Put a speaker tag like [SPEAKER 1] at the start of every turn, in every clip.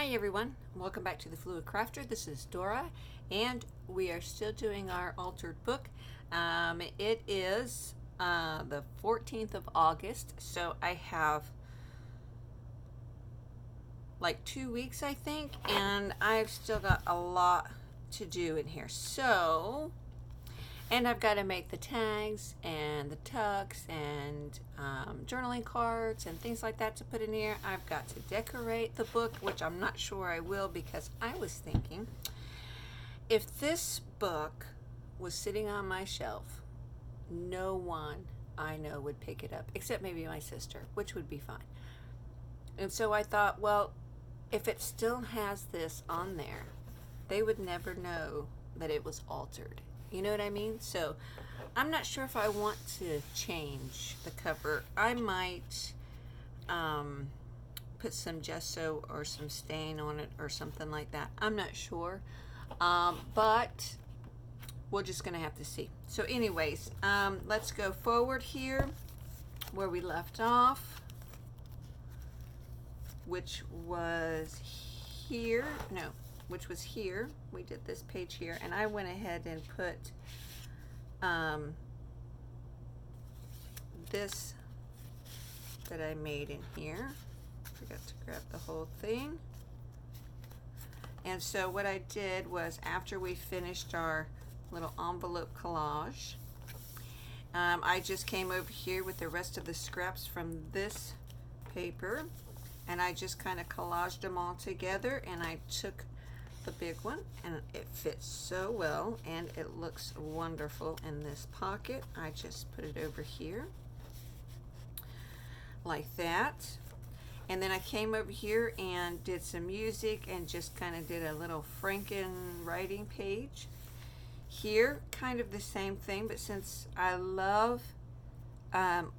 [SPEAKER 1] Hi everyone, welcome back to the Fluid Crafter. This is Dora, and we are still doing our altered book. It is the 14th of August, so I have like 2 weeks, I think, and I've still got a lot to do in here. And I've got to make the tags and the tucks and journaling cards and things like that to put in here. I've got to decorate the book, which I'm not sure I will, because I was thinking if this book was sitting on my shelf, no one I know would pick it up, except maybe my sister, which would be fine. And so I thought, well, if it still has this on there, they would never know that it was altered. You know what I mean? So I'm not sure if I want to change the cover. I might put some gesso or some stain on it or something like that. I'm not sure. But we're just going to have to see. So anyways, let's go forward here where we left off, which was here. No. Which was here. We did this page here, and I went ahead and put this that I made in here. Forgot to grab the whole thing. And so what I did was, after we finished our little envelope collage, I just came over here with the rest of the scraps from this paper, and I just kind of collaged them all together, and I took the big one, and it fits so well, and it looks wonderful in this pocket. I just put it over here like that, and then I came over here and did some music and just kind of did a little Franken writing page here, kind of the same thing, but since I love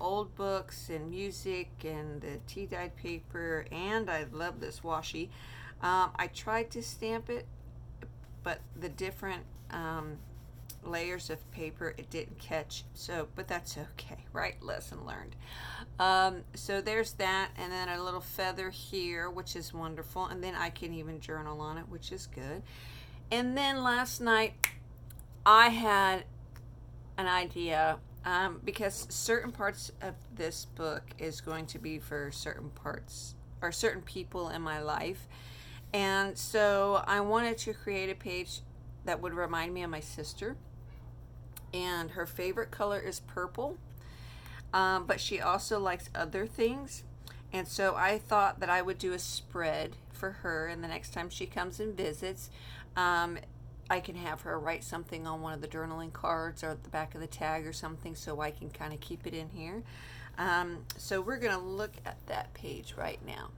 [SPEAKER 1] old books and music and the tea dyed paper, and I love this washi, I tried to stamp it, but the different layers of paper, it didn't catch. So, but that's okay, right? Lesson learned. So there's that, and then a little feather here, which is wonderful, and then I can even journal on it, which is good. And then last night I had an idea, because certain parts of this book is going to be for certain parts or certain people in my life. And so I wanted to create a page that would remind me of my sister. And her favorite color is purple, but she also likes other things. And so I thought that I would do a spread for her, and the next time she comes and visits, I can have her write something on one of the journaling cards or at the back of the tag or something, so I can kind of keep it in here. So we're going to look at that page right now.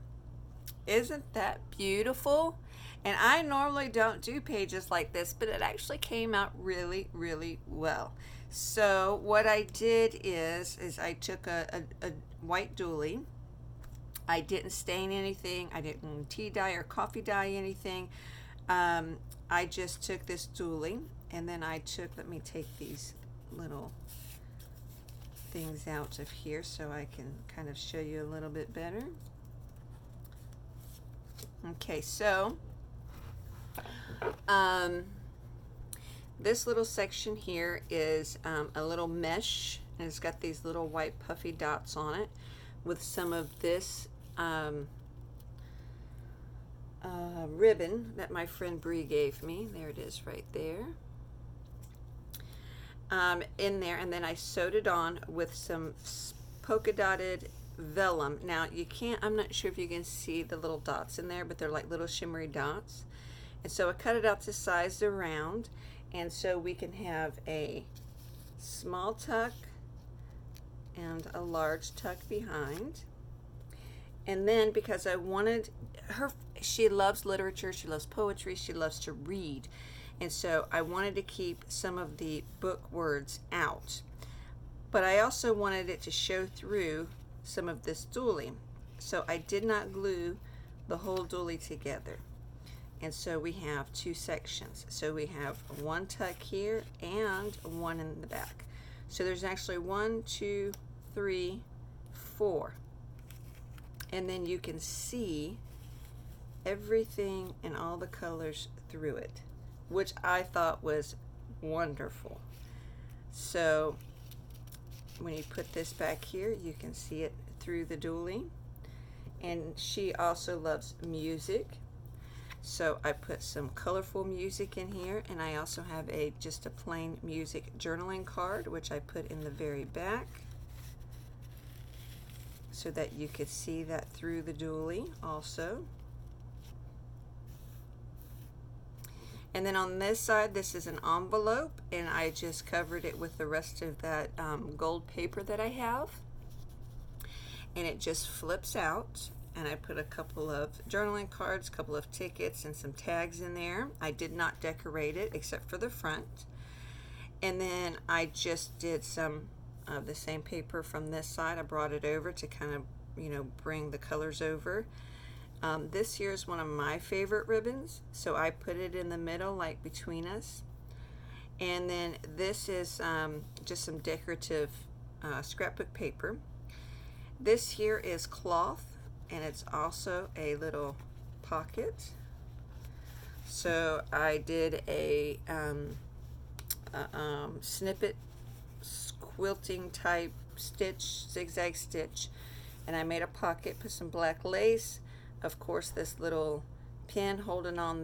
[SPEAKER 1] Isn't that beautiful? And I normally don't do pages like this, but it actually came out really, really well. So what I did is I took a white dooley. I didn't stain anything. I didn't tea dye or coffee dye anything. I just took this dooley, and then I took, let me take these little things out of here so I can kind of show you a little bit better. Okay, so this little section here is a little mesh, and it's got these little white puffy dots on it with some of this ribbon that my friend Bree gave me. There it is right there. In there, and then I sewed it on with some polka dotted vellum. Now you can't, I'm not sure if you can see the little dots in there, but they're like little shimmery dots. And so I cut it out to size around, and so we can have a small tuck and a large tuck behind. And then, because I wanted her, she loves literature, she loves poetry, she loves to read, and so I wanted to keep some of the book words out, but I also wanted it to show through some of this dooley, so I did not glue the whole dooley together. And so we have two sections. So we have one tuck here and one in the back. So there's actually 1, 2, 3, 4. And then you can see everything and all the colors through it, which I thought was wonderful. So when you put this back here, you can see it through the doily. And she also loves music, so I put some colorful music in here, and I also have just a plain music journaling card, which I put in the very back so that you could see that through the doily also. And then on this side, this is an envelope, and I just covered it with the rest of that gold paper that I have. And it just flips out, and I put a couple of journaling cards, a couple of tickets, and some tags in there. I did not decorate it except for the front. And then I just did some of the same paper from this side. I brought it over to kind of, you know, bring the colors over. This here is one of my favorite ribbons, so I put it in the middle, like between us. And then this is just some decorative scrapbook paper. This here is cloth, and it's also a little pocket. So I did a snippet quilting type stitch, zigzag stitch, and I made a pocket, put some black lace, of course this little pin holding on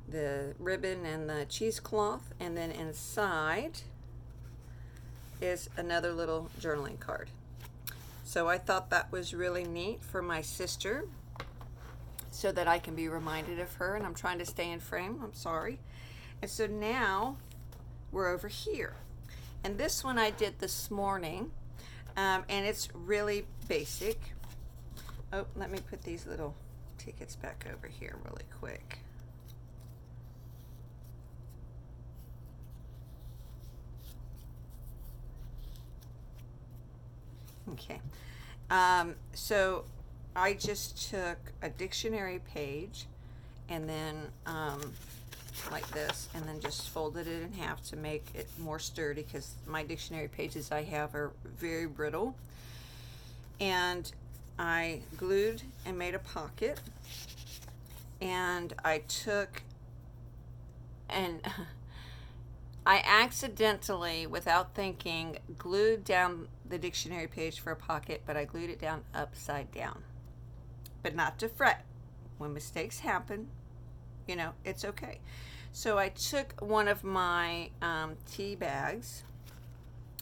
[SPEAKER 1] the ribbon and the cheesecloth, and then inside is another little journaling card. So I thought that was really neat for my sister, so that I can be reminded of her, and I'm trying to stay in frame, I'm sorry. And so now we're over here, and this one I did this morning, and it's really basic. Oh, let me put these little tickets back over here really quick. Okay, so I just took a dictionary page and then like this, and then just folded it in half to make it more sturdy, because my dictionary pages I have are very brittle. And I glued and made a pocket, and I took and I accidentally, without thinking, glued down the dictionary page for a pocket, but I glued it down upside down. But not to fret. When mistakes happen, you know, it's okay. So I took one of my tea bags,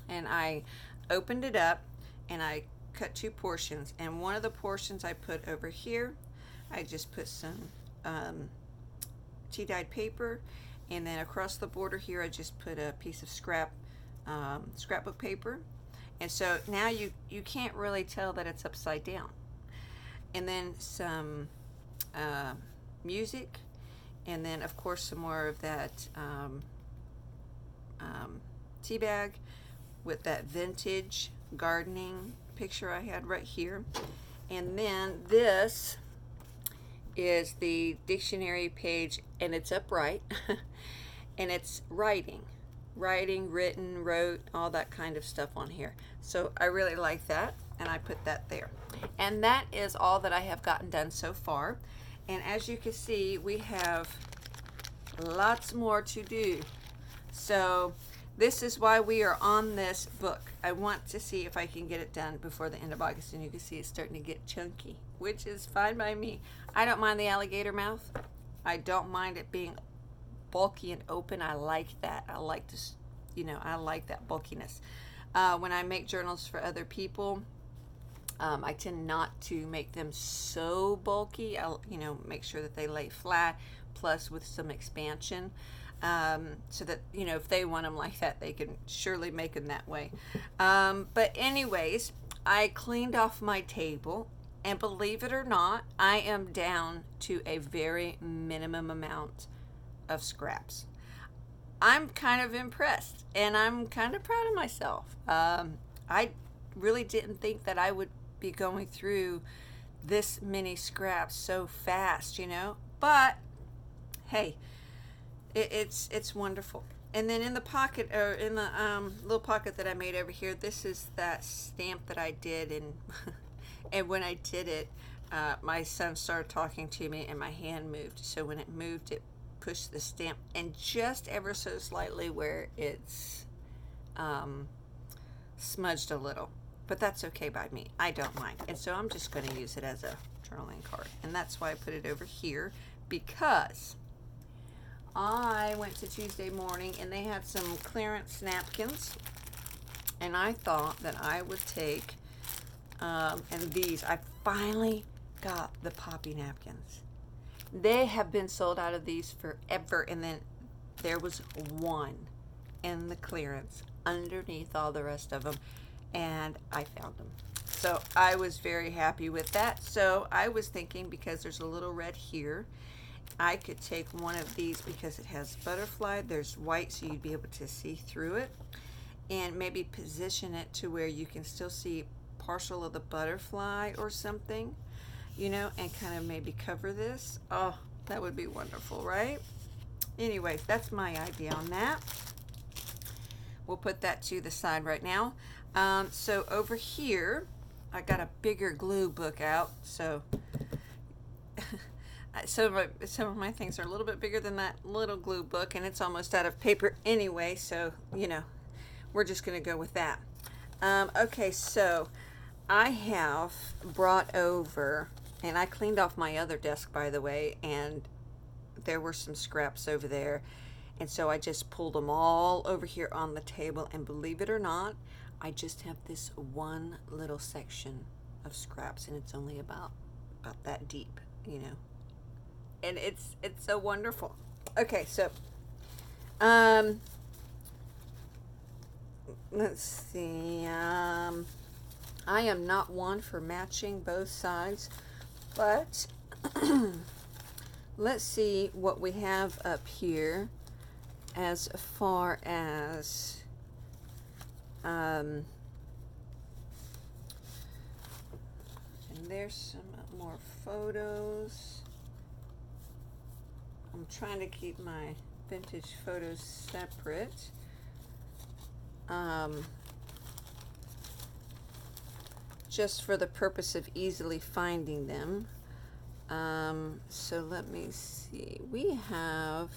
[SPEAKER 1] and I opened it up, and I cut two portions. And one of the portions I put over here, I just put some tea dyed paper, and then across the border here I just put a piece of scrapbook paper. And so now you can't really tell that it's upside down. And then some music, and then of course some more of that tea bag with that vintage gardening picture I had right here. And then this is the dictionary page, and it's upright and it's writing, written, wrote, all that kind of stuff on here. So I really like that, and I put that there. And that is all that I have gotten done so far. And as you can see, we have lots more to do. So this is why we are on this book. I want to see if I can get it done before the end of August, and you can see it's starting to get chunky, which is fine by me. I don't mind the alligator mouth. I don't mind it being bulky and open. I like that. I like this, you know, I like that bulkiness. When I make journals for other people, I tend not to make them so bulky. I'll, you know, make sure that they lay flat, plus with some expansion, so that, you know, if they want them like that, they can surely make them that way. But anyways, I cleaned off my table, and believe it or not, I am down to a very minimum amount of scraps. I'm kind of impressed, and I'm kind of proud of myself. I really didn't think that I would be going through this many scraps so fast, you know, but hey, it's wonderful. And then in the pocket, or in the little pocket that I made over here, this is that stamp that I did, and and when I did it, my son started talking to me and my hand moved. So when it moved, it pushed the stamp, and just ever so slightly where it's smudged a little. But that's okay by me. I don't mind. And so I'm just going to use it as a journaling card. And that's why I put it over here, because I went to Tuesday morning and they had some clearance napkins. And I thought that I would take, and these, I finally got the poppy napkins. They have been sold out of these forever, and then there was one in the clearance underneath all the rest of them, and I found them. So I was very happy with that. So I was thinking, because there's a little red here, I could take one of these because it has butterfly. There's white, so you'd be able to see through it, and maybe position it to where you can still see partial of the butterfly or something, you know, and kind of maybe cover this. Oh, that would be wonderful, right? Anyways, that's my idea on that. We'll put that to the side right now. So over here, I got a bigger glue book out. So some of my things are a little bit bigger than that little glue book, and it's almost out of paper anyway. So, you know, we're just going to go with that. Okay, so I have brought over, and I cleaned off my other desk, by the way, and there were some scraps over there. And so I just pulled them all over here on the table, and believe it or not, I just have this one little section of scraps, and it's only about that deep, you know. And it's so wonderful. Okay, so let's see. I am not one for matching both sides, but let's see what we have up here as far as and there's some more photos. I'm trying to keep my vintage photos separate. Just for the purpose of easily finding them. So let me see. We have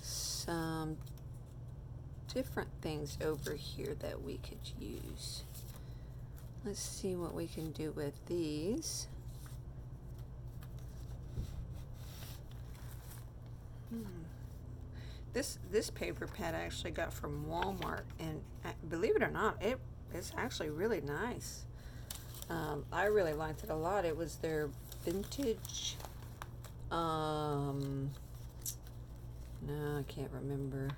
[SPEAKER 1] some different things over here that we could use. Let's see what we can do with these. This paper pad I actually got from Walmart, and believe it or not, it's actually really nice. I really liked it a lot. It was their vintage, no, I can't remember.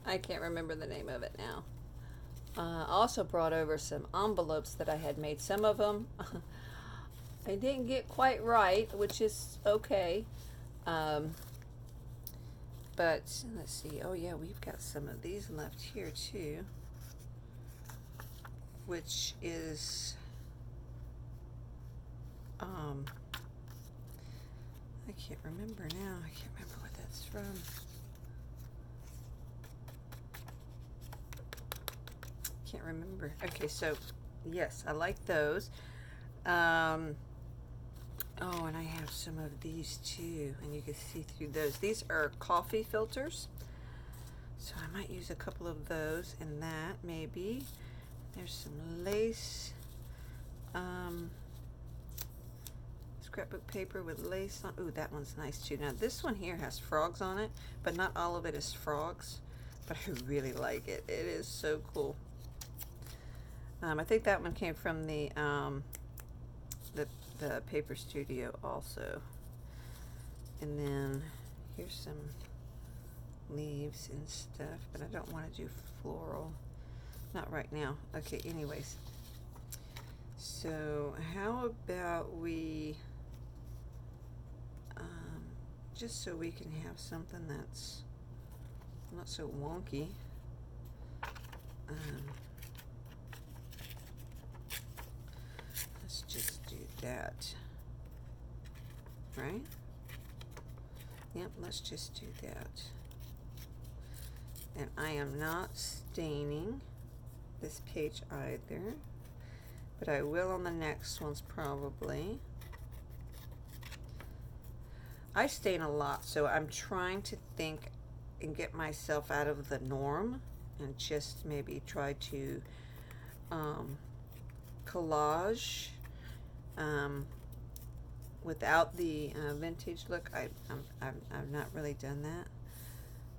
[SPEAKER 1] I can't remember the name of it now. I also brought over some envelopes that I had made. Some of them I didn't get quite right, which is okay. But let's see. Oh yeah, we've got some of these left here too, which is I can't remember now. I can't remember what that's from. Can't remember. Okay, so yes, I like those. Oh, and I have some of these too, and you can see through those. These are coffee filters, so I might use a couple of those in that, maybe. There's some lace, scrapbook paper with lace on. Ooh, that one's nice too. Now this one here has frogs on it, but not all of it is frogs, but I really like it. It is so cool. I think that one came from the Paper Studio also. And then here's some leaves and stuff, but I don't want to do floral. Not right now. Okay, anyways. So how about we, just so we can have something that's not so wonky, let's just do that, right? Yep, let's just do that. And I am not staining this page either. but I will on the next ones probably. I stain a lot, so I'm trying to think and get myself out of the norm and just maybe try to collage without the vintage look. I've not really done that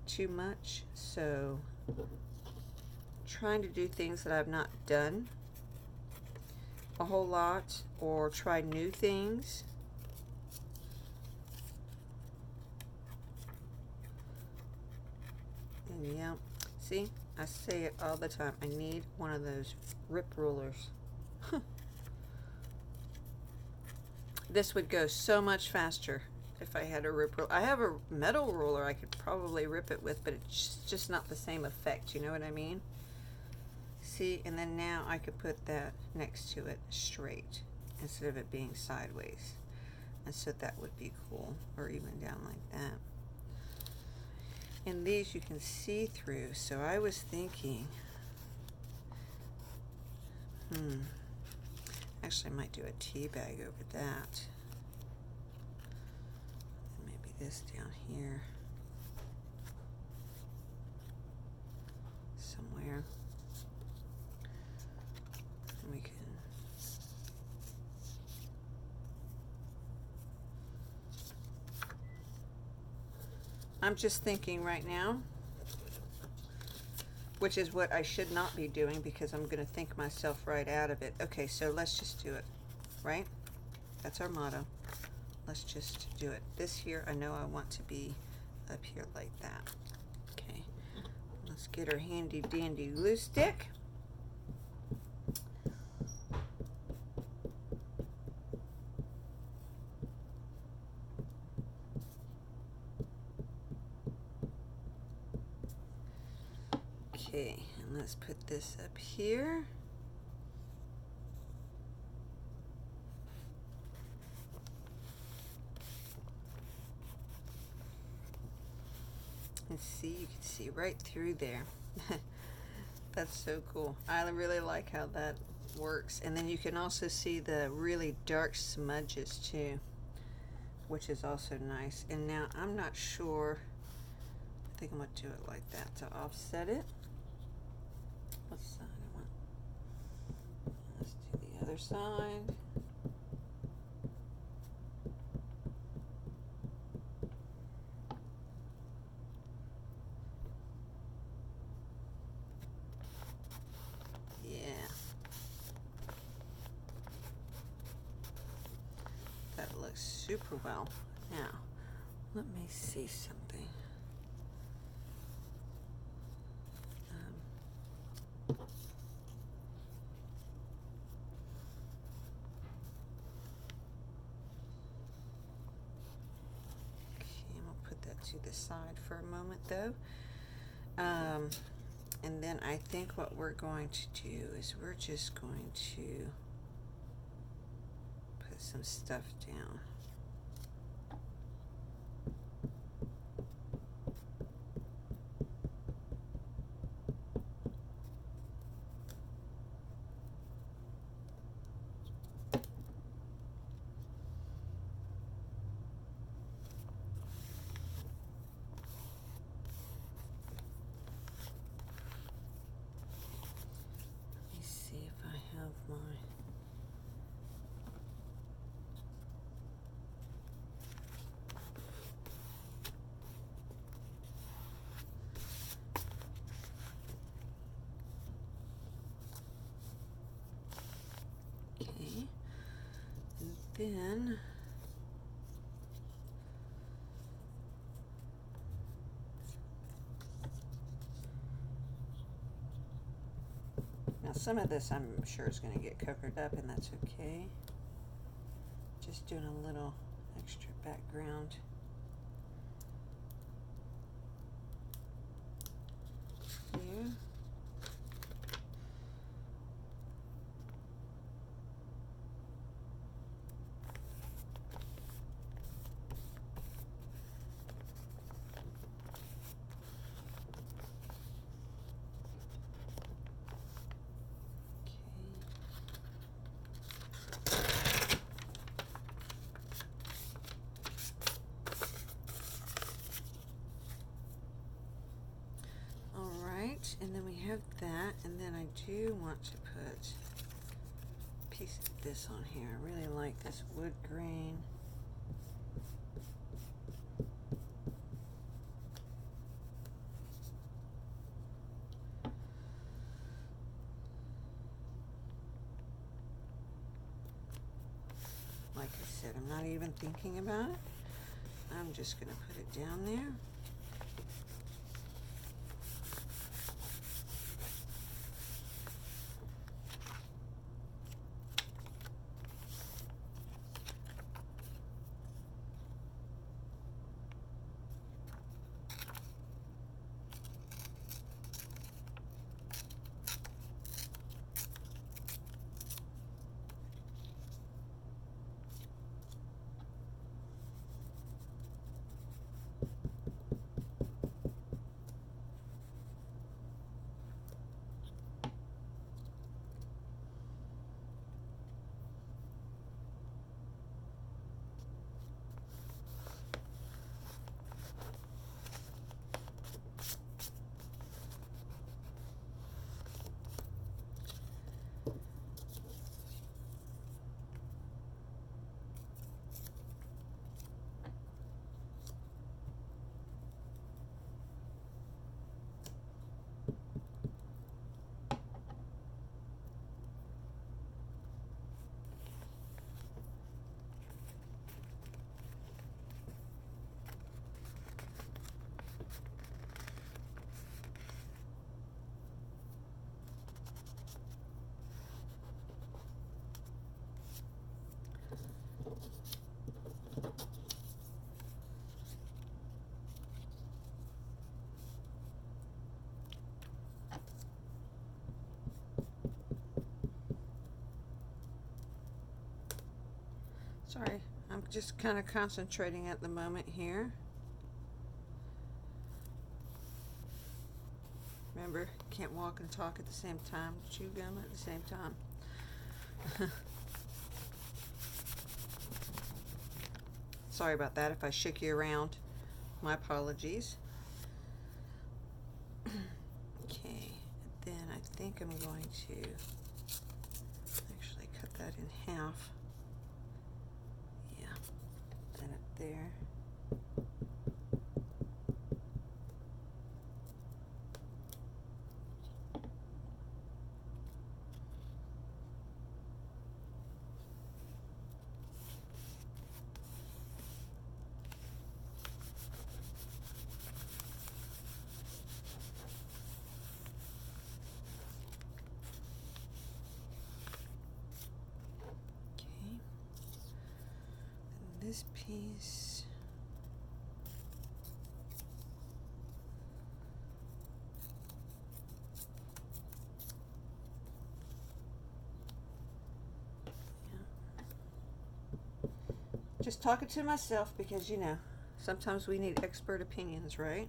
[SPEAKER 1] too much, so trying to do things that I've not done a whole lot or try new things. And yeah, see, I say it all the time, I need one of those rip rulers. This would go so much faster if I had a rip ruler. I have a metal ruler I could probably rip it with, but it's just not the same effect, you know what I mean? See, and then now I could put that next to it straight instead of it being sideways. And so that would be cool, or even down like that. And these you can see through, so I was thinking, actually I might do a tea bag over that. And maybe this down here somewhere. And we can I'm just thinking right now, which is what I should not be doing because I'm going to think myself right out of it. Okay, so let's just do it, right? That's our motto. Let's just do it. This here, I know I want to be up here like that. Okay, let's get our handy dandy glue stick. Okay, and let's put this up here. And see, you can see right through there. That's so cool. I really like how that works. And then you can also see the really dark smudges too, which is also nice. And now I'm not sure, I think I'm going to do it like that to offset it. What side I want? Let's do the other side. Yeah. That looks super well. Now, let me see something. To the side for a moment though, and then I think what we're going to do is we're just going to put some stuff down. Then now some of this I'm sure is going to get covered up, and that's okay. Just doing a little extra background here. want to put a piece of this on here. I really like this wood grain. Like I said, I'm not even thinking about it. I'm just going to put it down there. Sorry, I'm just kind of concentrating at the moment here. Remember, can't walk and talk at the same time, chew gum at the same time. Sorry about that if I shook you around. My apologies. Okay, then I think I'm going to actually cut that in half. Yeah, then up there. This piece, just talking to myself because, you know, sometimes we need expert opinions, right?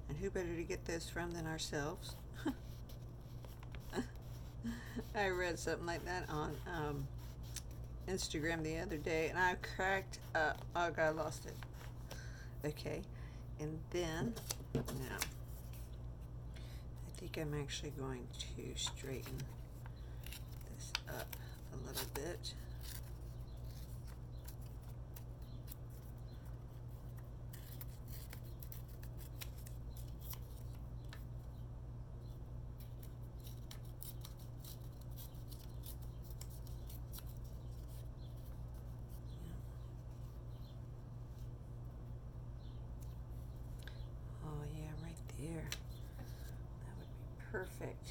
[SPEAKER 1] And who better to get those from than ourselves? I read something like that on Instagram the other day, and I cracked up. Oh God, I lost it. Okay, and then now I think I'm actually going to straighten this up a little bit. There. That would be perfect.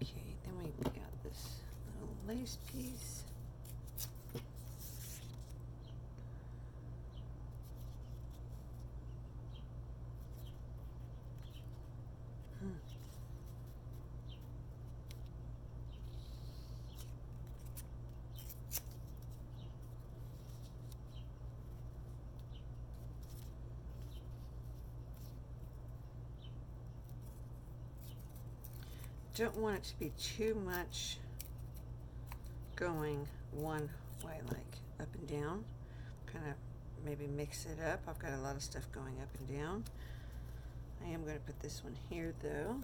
[SPEAKER 1] Okay, then we got this little lace piece. don't want it to be too much going one way, like up and down. Kind of maybe mix it up. I've got a lot of stuff going up and down. I am going to put this one here though.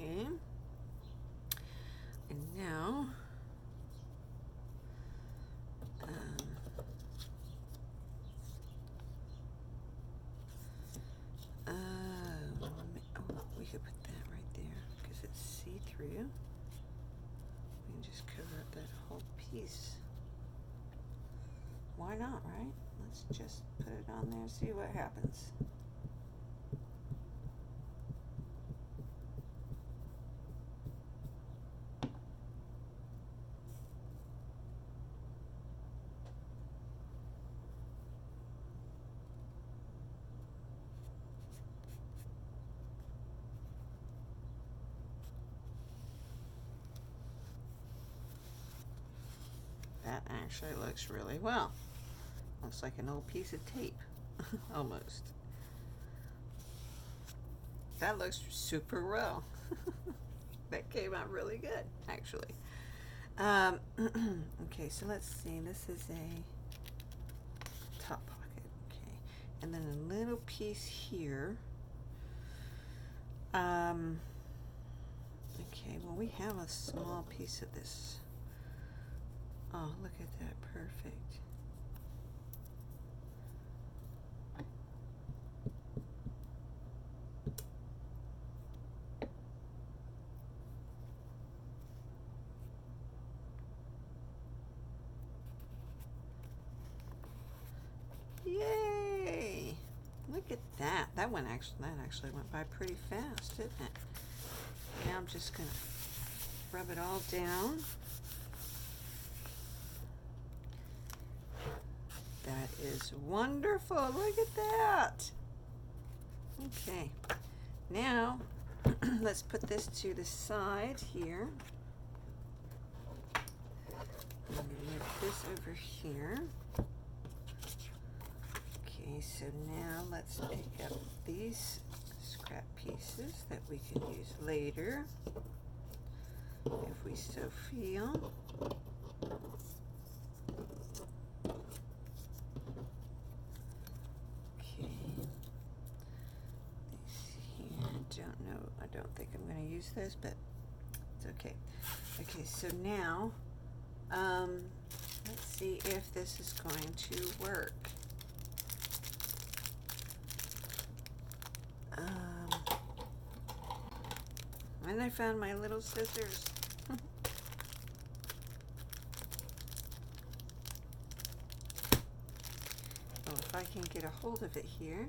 [SPEAKER 1] Okay, and now we could put that right there because it's see-through. We can just cover up that whole piece. Why not, right? Let's just put it on there, see what happens. That actually looks really well. Looks like an old piece of tape, almost. That looks super well. That came out really good, actually. Okay, so let's see. This is a top pocket. Okay, and then a little piece here. Okay, well, we have a small piece of this. Oh, look at that, perfect. Yay! Look at that. That actually went by pretty fast, didn't it? Now I'm just gonna rub it all down. That is wonderful. Look at that. Okay, now let's put this to the side here. I'm going to move this over here. Okay, so now let's pick up these scrap pieces that we can use later if we so feel. I don't think I'm going to use this, but it's okay. Okay, so now let's see if this is going to work. And I found my little scissors. Oh, if I can get a hold of it here.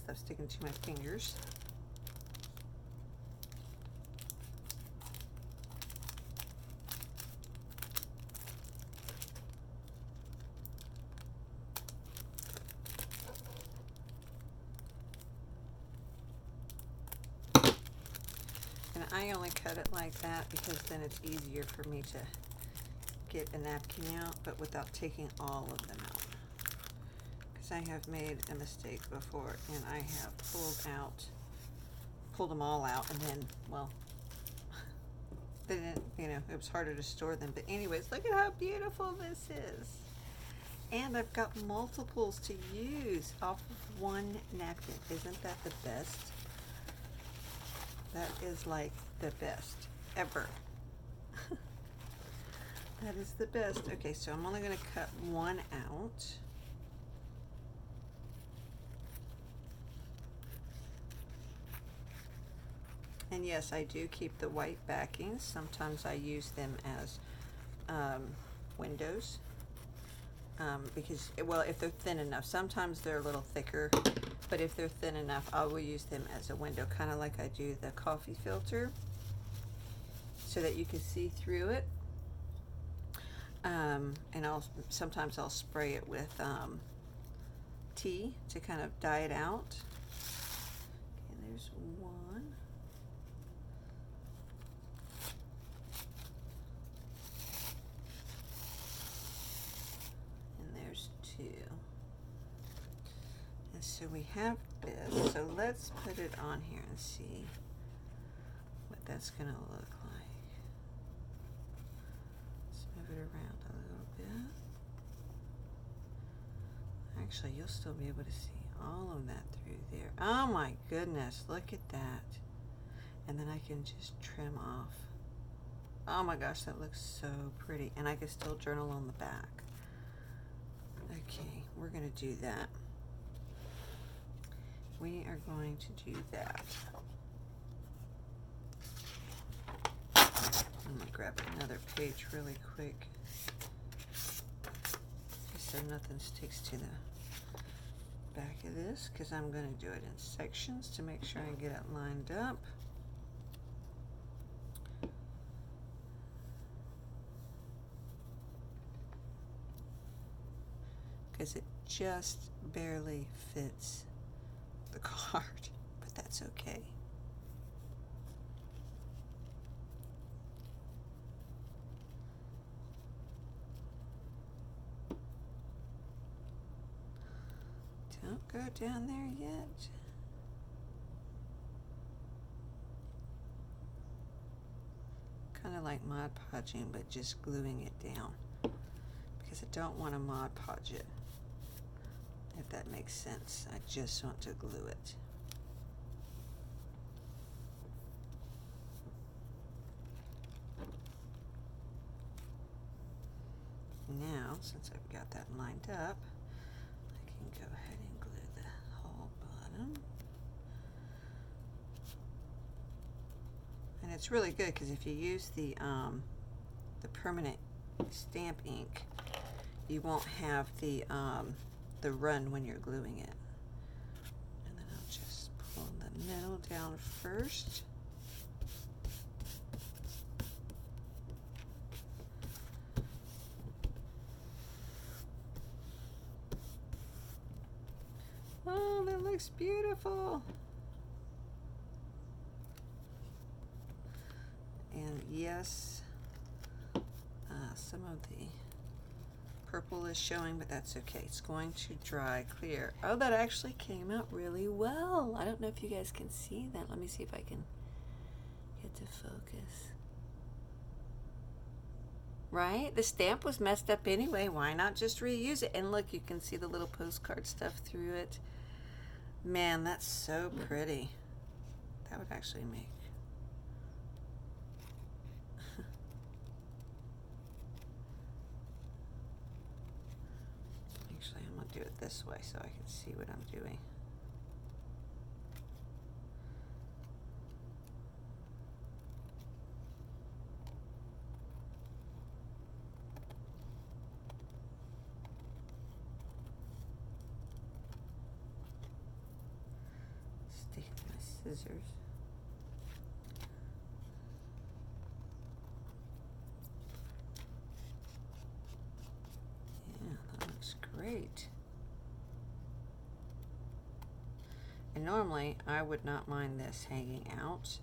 [SPEAKER 1] Stuff sticking to my fingers. And I only cut it like that because then it's easier for me to get a napkin out, but without taking all of them out. I have made a mistake before, and I have pulled them all out, and then, well, they didn't, it was harder to store them. But anyways, look at how beautiful this is. And I've got multiples to use off of one napkin. Isn't that the best? That is like the best ever. That is the best. Okay, so I'm only going to cut one out. And yes, I do keep the white backings. Sometimes I use them as windows because, well, if they're thin enough. Sometimes they're a little thicker, but if they're thin enough, I will use them as a window, kind of like I do the coffee filter, so that you can see through it. And sometimes I'll spray it with tea to kind of dye it out. Okay, there's one. And there's two. And so we have this. So let's put it on here and see what that's going to look like. Let's move it around a little bit. Actually, you'll still be able to see all of that through there. Oh my goodness, look at that. And then I can just trim off. Oh my gosh, that looks so pretty. And I can still journal on the back. Okay, we're going to do that. We are going to do that. I'm going to grab another page really quick, so nothing sticks to the back of this, because I'm going to do it in sections to make sure I get it lined up. Because it just barely fits the card, but that's okay. Don't go down there yet. Kind of like Mod Podging, but just gluing it down, because I don't want to Mod Podge it, if that makes sense. I just want to glue it. Now, since I've got that lined up, I can go ahead and glue the whole bottom. And it's really good because if you use the permanent stamp ink, you won't have the run when you're gluing it. And then I'll just pull the middle down first. Oh, that looks beautiful. And yes, some of the purple is showing, but that's okay. It's going to dry clear. Oh, that actually came out really well. I don't know if you guys can see that. Let me see if I can get to focus. Right? The stamp was messed up anyway. Why not just reuse it? And look, you can see the little postcard stuff through it. Man, that's so pretty. That would actually make... Actually, I'm going to do it this way so I can see what I'm doing. Taking my scissors. Yeah, that looks great. And normally I would not mind this hanging out.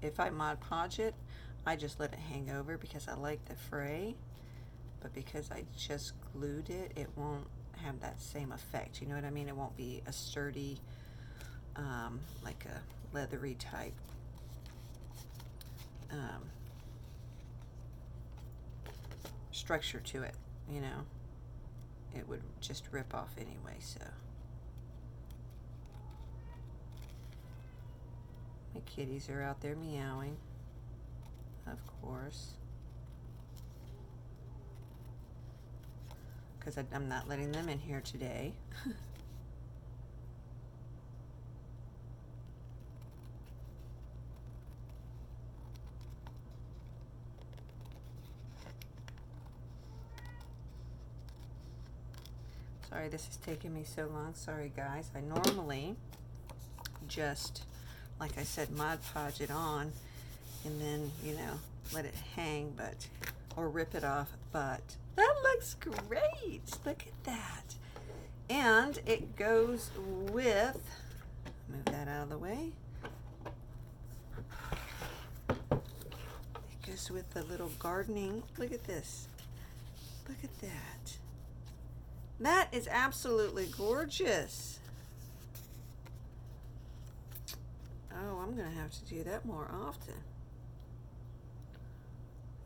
[SPEAKER 1] If I Mod Podge it, I just let it hang over because I like the fray. But because I just glued it, it won't have that same effect. You know what I mean? It won't be a sturdy, like a leathery type structure to it, you know. It would just rip off anyway, so. My kitties are out there meowing, of course. Because I'm not letting them in here today. Sorry this is taking me so long. Sorry guys. I normally just, like I said, Mod Podge it on and then, you know, let it hang, but, or rip it off, but that looks great. Look at that. And it goes with, move that out of the way. It goes with the little gardening. Look at this. Look at that. That is absolutely gorgeous. Oh, I'm gonna have to do that more often.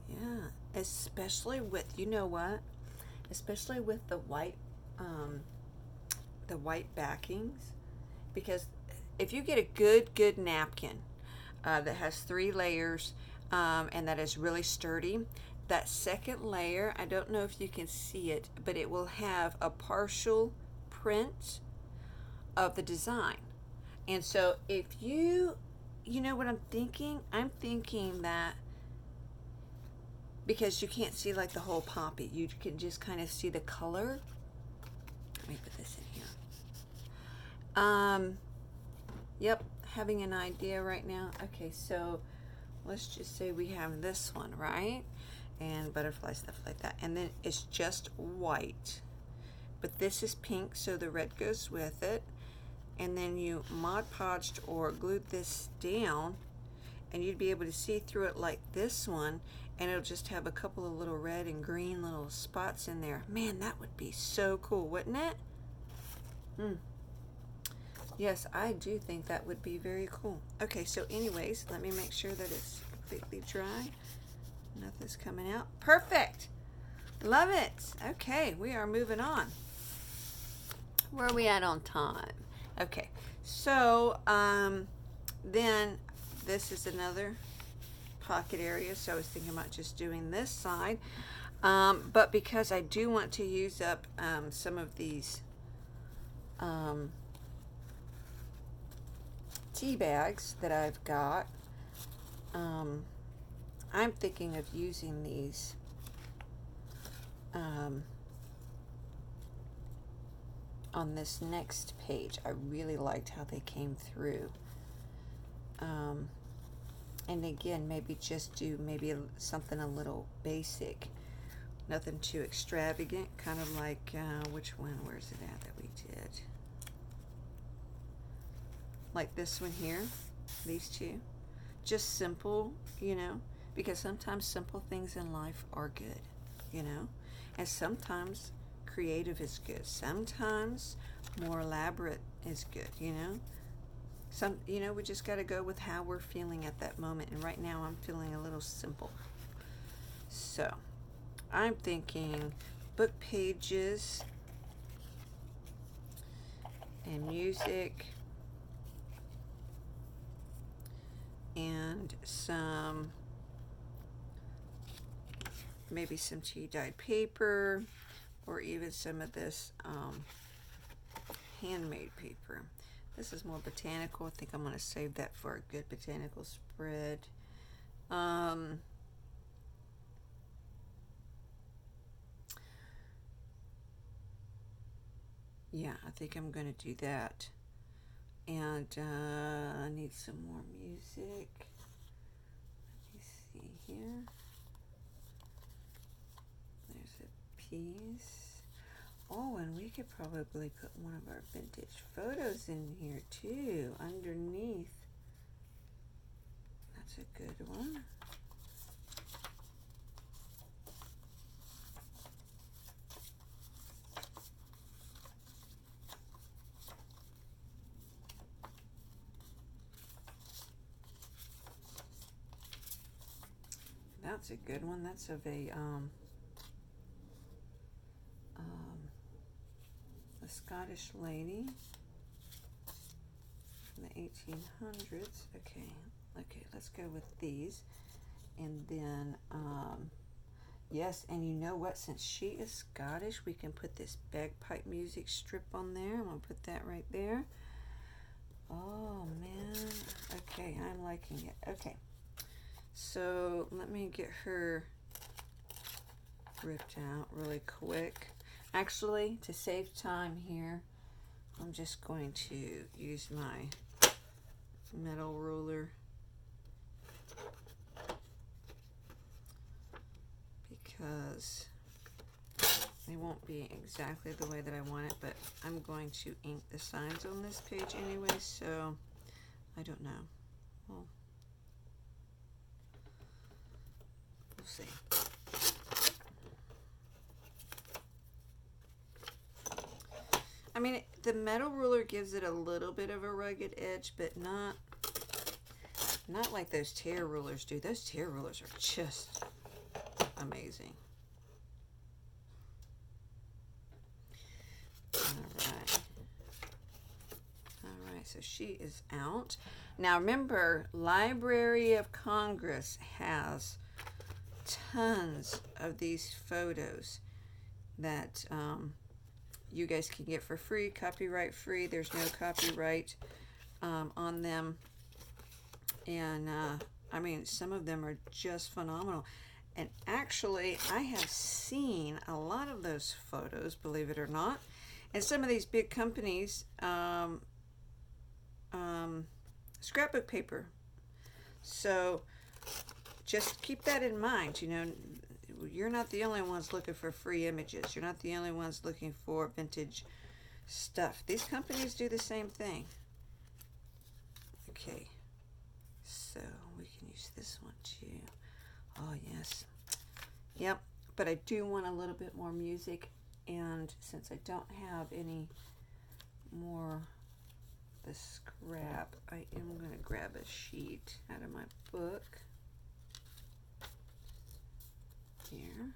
[SPEAKER 1] Yeah, especially with, you know what? Especially with the white backings, because if you get a good napkin that has 3 layers and that is really sturdy, that second layer, I don't know if you can see it, but it will have a partial print of the design. And so if you know what I'm thinking? I'm thinking that because you can't see like the whole poppy, you can just kind of see the color. Let me put this in here. Yep, having an idea right now. Okay, so let's just say we have this one, right? And butterfly, stuff like that. And then it's just white. But this is pink, so the red goes with it. And then you Mod Podged or glued this down, and you'd be able to see through it like this one, and it'll just have a couple of little red and green little spots in there. Man, that would be so cool, wouldn't it? Yes, I do think that would be very cool. Okay, so anyways, let me make sure that it's completely dry. Nothing's coming out. Perfect. Love it. Okay, we are moving on. Where are we at on time? Okay, so then this is another pocket area, so I was thinking about just doing this side, but because I do want to use up some of these tea bags that I've got, I'm thinking of using these on this next page. I really liked how they came through. And again, maybe just do something a little basic, nothing too extravagant, kind of like, which one, where's it at that we did? Like this one here, these two. Just simple, you know, because sometimes simple things in life are good, you know, and sometimes creative is good. Sometimes more elaborate is good, you know. We just got to go with how we're feeling at that moment. And right now I'm feeling a little simple. So I'm thinking book pages and music and maybe some tea dyed paper, or even some of this handmade paper. This is more botanical. I think I'm going to save that for a good botanical spread. Yeah, I think I'm going to do that. And I need some more music. Let me see here. There's a piece. Oh, and we could probably put one of our vintage photos in here too, underneath. That's a good one. That's a good one. That's of a Scottish lady from the 1800s. Okay, let's go with these. And then, yes, and you know what? Since she is Scottish, we can put this bagpipe music strip on there. I'm going to put that right there. Oh, man. Okay, I'm liking it. Okay, so let me get her ripped out really quick. Actually, to save time here, I'm just going to use my metal ruler because it won't be exactly the way that I want it, but I'm going to ink the signs on this page anyway, so I don't know. We'll see. I mean, the metal ruler gives it a little bit of a rugged edge, but not like those tear rulers do. Those tear rulers are just amazing. All right, so she is out. Now remember, Library of Congress has tons of these photos that you guys can get for free, copyright free. There's no copyright on them. And I mean, some of them are just phenomenal. And actually, I have seen a lot of those photos, believe it or not. And some of these big companies, scrapbook paper. So just keep that in mind. You know, you're not the only ones looking for free images. You're not the only ones looking for vintage stuff. These companies do the same thing. Okay, so we can use this one too. Oh yes, yep, but I do want a little bit more music, and since I don't have any more the scrap, I am going to grab a sheet out of my book here.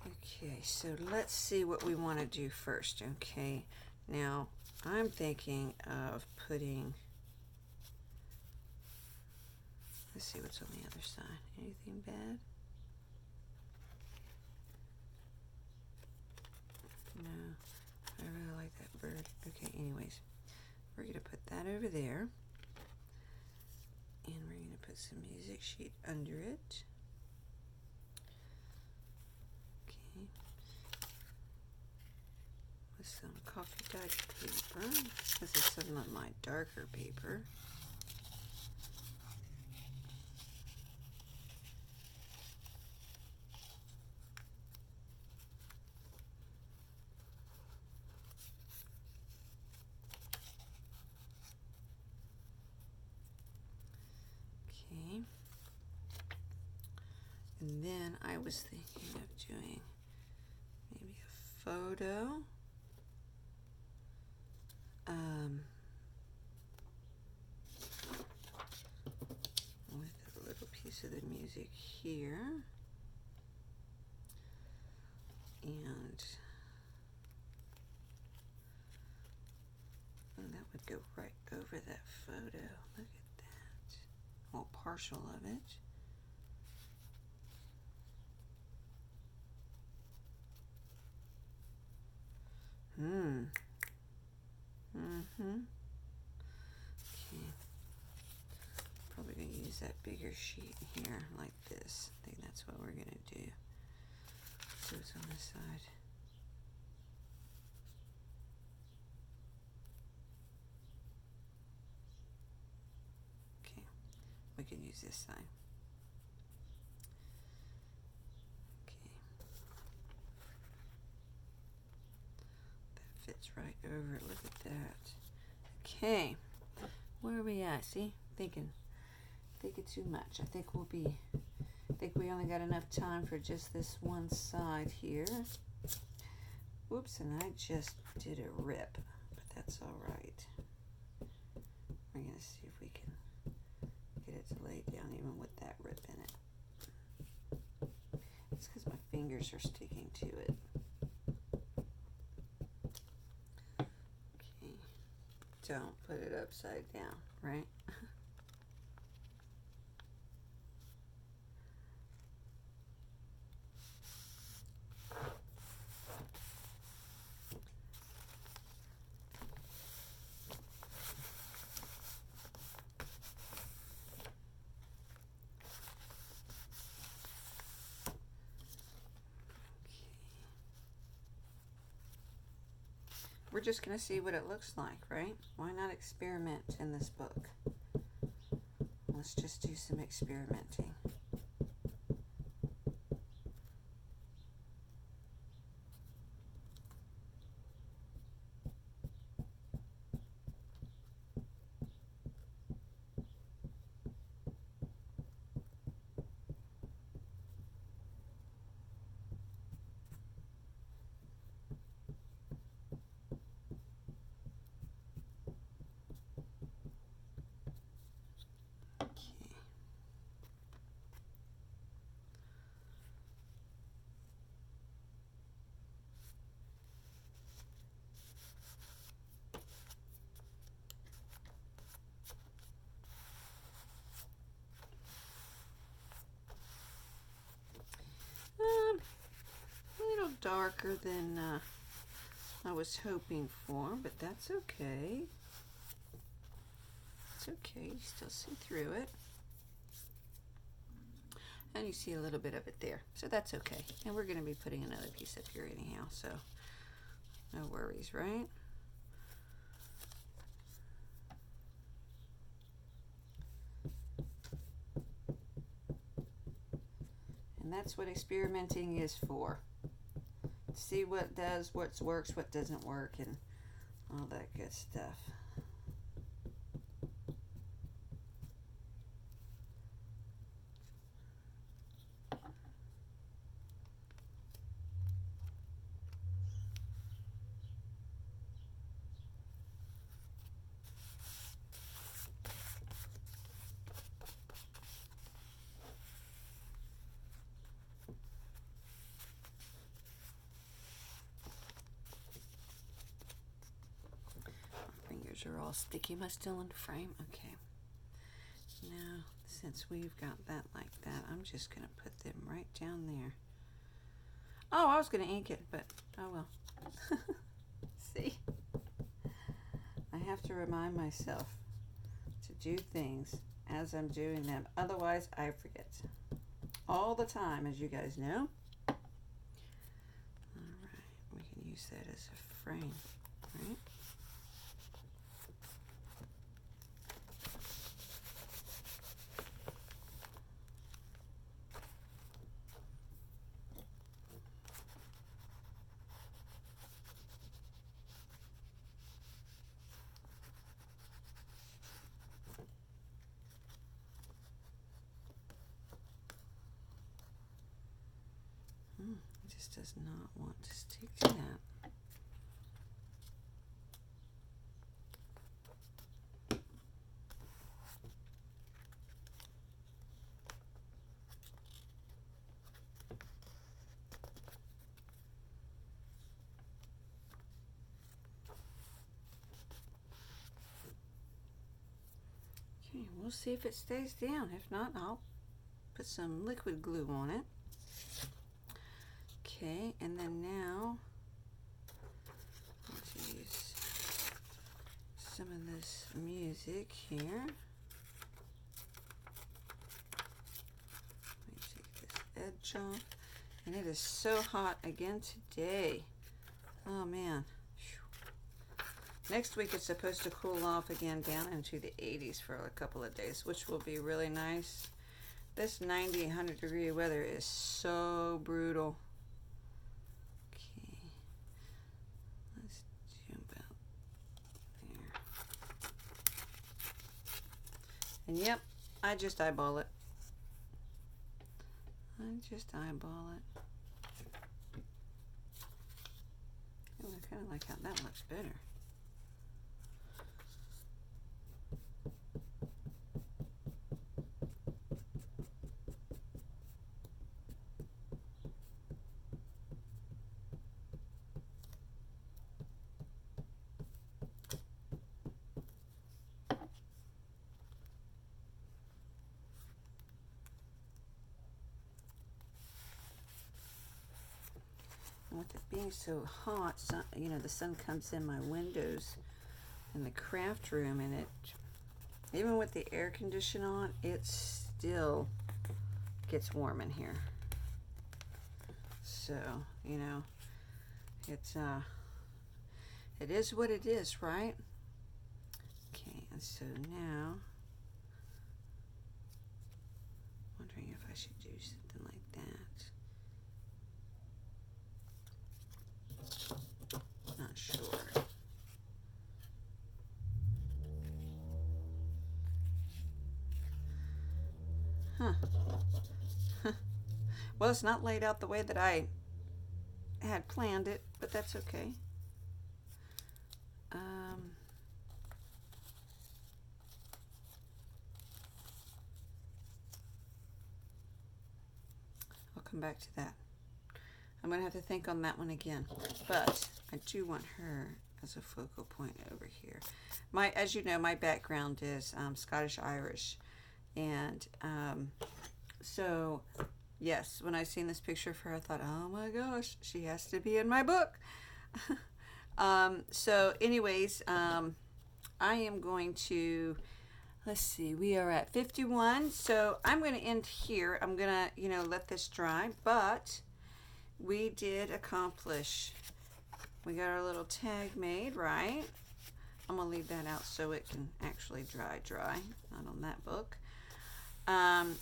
[SPEAKER 1] Okay, so let's see what we want to do first. Okay, now I'm thinking of putting, let's see what's on the other side. Anything bad? No, I really like that bird. Okay, anyways, we're going to put that over there, and we're going to put some music sheet under it. Some coffee dyed paper. This is some of my darker paper. Okay. And then I was thinking of doing maybe a photo. With a little piece of the music here, and that would go right over that photo. Look at that. Well, partial of it. Okay. Probably going to use that bigger sheet here, like this. I think that's what we're going to do. So it's on this side. Okay. We can use this side. Fits right over it. Look at that. Okay, where are we at? See, thinking too much. I think we only got enough time for just this one side here. Whoops, and I just did a rip, but that's all right. We're gonna see if we can get it to lay down even with that rip in it. It's because my fingers are sticking to it. Don't put it upside down, right? we're just going to see what it looks like, right? Why not experiment in this book? Let's just do some experimenting. A little darker than I was hoping for, but that's okay. It's okay, you still see through it. And you see a little bit of it there, so that's okay. And we're going to be putting another piece up here anyhow, so no worries, right? And that's what experimenting is for. See what does, what works, what doesn't work, and all that good stuff. Fingers are all sticky. Am I still in the frame? Okay. Now, since we've got that like that, I'm just going to put them right down there. Oh, I was going to ink it, but oh well. See? I have to remind myself to do things as I'm doing them. Otherwise, I forget. All the time, as you guys know. All right, we can use that as a frame, right? It just does not want to stick to that. Okay, we'll see if it stays down. If not, I'll put some liquid glue on it. Okay, and then now let's use some of this music here. Let me take this edge off. And it is so hot again today. Oh man. Next week it's supposed to cool off again down into the 80s for a couple of days, which will be really nice. This 90, 100 degree weather is so brutal. And yep, I just eyeball it. I just eyeball it. Oh, I kind of like how that looks better. With it being so hot, you know, the sun comes in my windows in the craft room, and it, even with the air conditioner on, it still gets warm in here. So, you know, it it is what it is, right? Okay, and so now, wondering if I should do something like that. Not sure. Huh. Well, it's not laid out the way that I had planned it, but that's okay. I'll come back to that. I'm going to have to think on that one again, but I do want her as a focal point over here. As you know, my background is Scottish-Irish, and so yes, when I seen this picture of her, I thought, oh my gosh, she has to be in my book. So anyways, I am going to, let's see, we are at 51, so I'm going to end here. I'm going to, let this dry, but we did accomplish, we got our little tag made, right? I'm going to leave that out so it can actually dry, not on that book.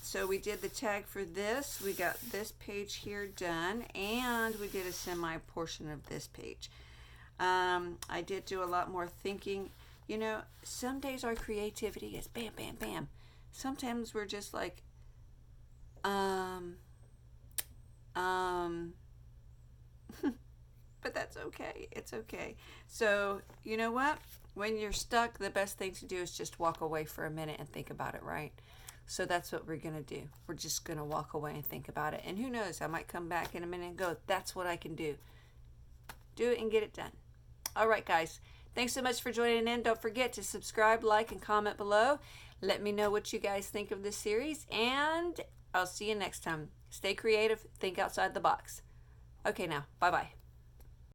[SPEAKER 1] So we did the tag for this. We got this page here done, and we did a semi portion of this page. I did do a lot more thinking. Some days our creativity is bam, bam, bam. Sometimes we're just like, but that's okay. It's okay. So, you know what? When you're stuck, the best thing to do is just walk away for a minute and think about it, right? So that's what we're going to do. We're just going to walk away and think about it. And who knows, I might come back in a minute and go, that's what I can do. Do it and get it done. All right, guys. Thanks so much for joining in. Don't forget to subscribe, like, and comment below. Let me know what you guys think of this series. And I'll see you next time. Stay creative. Think outside the box. Okay, now. Bye-bye.